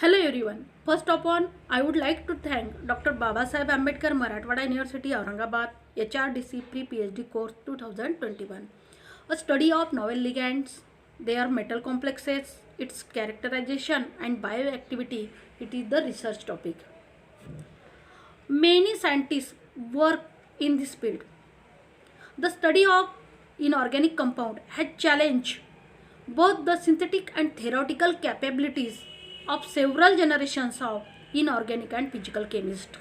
Hello everyone. First of all, I would like to thank Dr. Babasaheb Ambedkar Marathwada University Aurangabad HRDC Pre-PhD course 2021. A study of novel ligands, their metal complexes, its characterization and bioactivity. It is the research topic. Many scientists work in this field. The study of inorganic compound has challenged both the synthetic and theoretical capabilities of several generations of inorganic and physical chemists.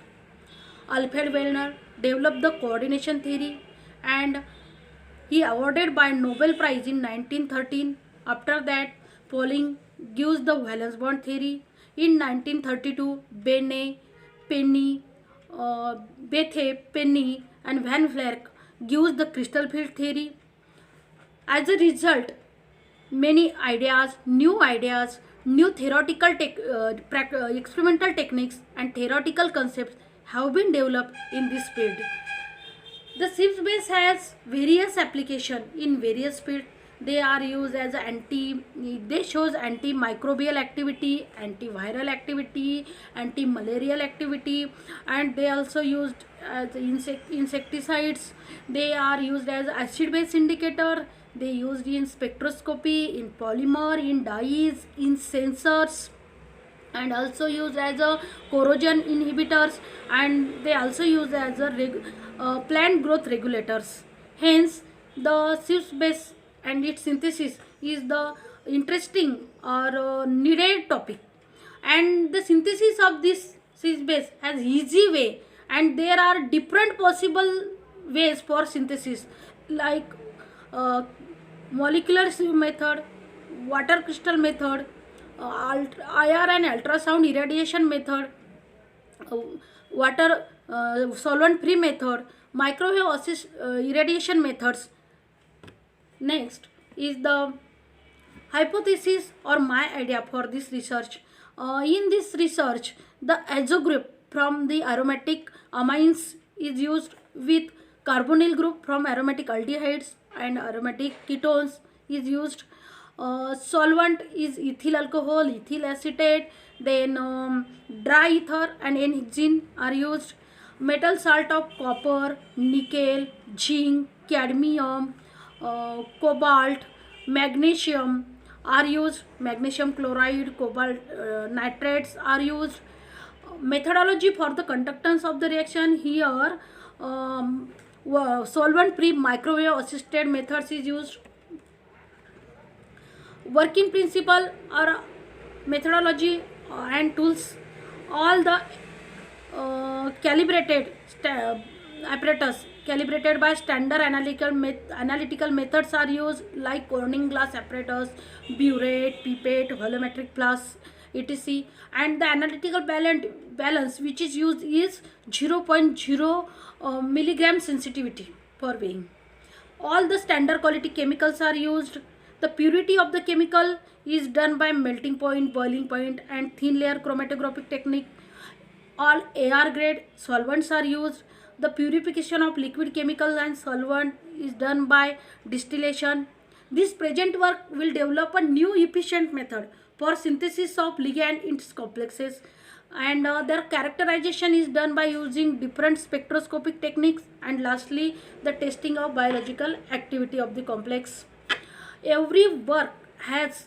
Alfred Wegener developed the coordination theory and he awarded by Nobel Prize in 1913. After that, Pauling gives the valence bond theory. In 1932, Penny, Bethe, Penny and Van Vlerk gives the crystal field theory. As a result, many ideas, new theoretical experimental techniques and theoretical concepts have been developed in this field. The SIPS base has various application in various fields. They are used as they shows antimicrobial activity, antiviral activity, anti-malarial activity, and they also used as insecticides. They are used as acid base indicator. They used in spectroscopy, in polymer, in dyes, in sensors, and also used as a corrosion inhibitors, and they also used as a plant growth regulators. Hence the SIPS base and its synthesis is the interesting or needed topic, and the synthesis of this SIPS base has easy way, and there are different possible ways for synthesis, like uh, molecular sieve method, water crystal method, IR and ultrasound irradiation method, uh, water solvent free method, microwave irradiation methods. Next is the hypothesis or my idea for this research. In this research, the azo group from the aromatic amines is used with carbonyl group from aromatic aldehydes and aromatic ketones is used. Solvent is ethyl alcohol, ethyl acetate, then dry ether and N-hexene are used. Metal salt of copper, nickel, zinc, cadmium, cobalt, magnesium are used. Magnesium chloride, cobalt nitrates are used. Methodology for the conductance of the reaction here, solvent free microwave assisted methods is used. Working principle or methodology and tools, all the calibrated apparatus calibrated by standard analytical methods are used, like Corning glass apparatus, burette, pipette, volumetric plus, etc. And the analytical balance which is used is 0.0 milligram sensitivity for weighing. All the standard quality chemicals are used. The purity of the chemical is done by melting point, boiling point and thin layer chromatographic technique. All AR grade solvents are used. The purification of liquid chemical and solvent is done by distillation. This present work will develop a new efficient method for synthesis of ligand in its complexes, and their characterization is done by using different spectroscopic techniques, and lastly the testing of biological activity of the complex. Every work has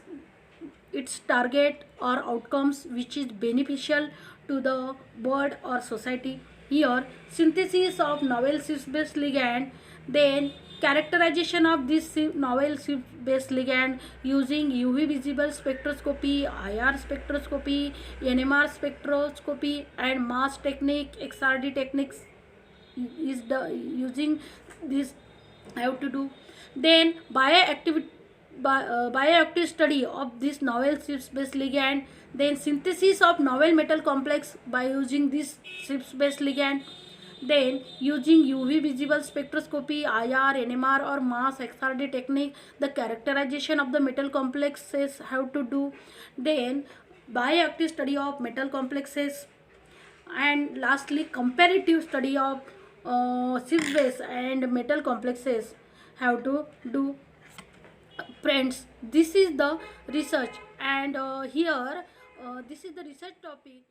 its target or outcomes which is beneficial to the world or society. Here synthesis of novel cis based ligand, then characterization of this novel cis based ligand using UV visible spectroscopy, IR spectroscopy, NMR spectroscopy and mass technique, XRD techniques is the using this have to do. Then bioactive study of this novel cis based ligand, then synthesis of novel metal complex by using this cis based ligand, then using UV visible spectroscopy, IR, NMR or mass XRD technique, the characterization of the metal complexes have to do. Then bioactive study of metal complexes, and lastly comparative study of cis base and metal complexes have to do. Friends, this is the research, and here This is the research topic.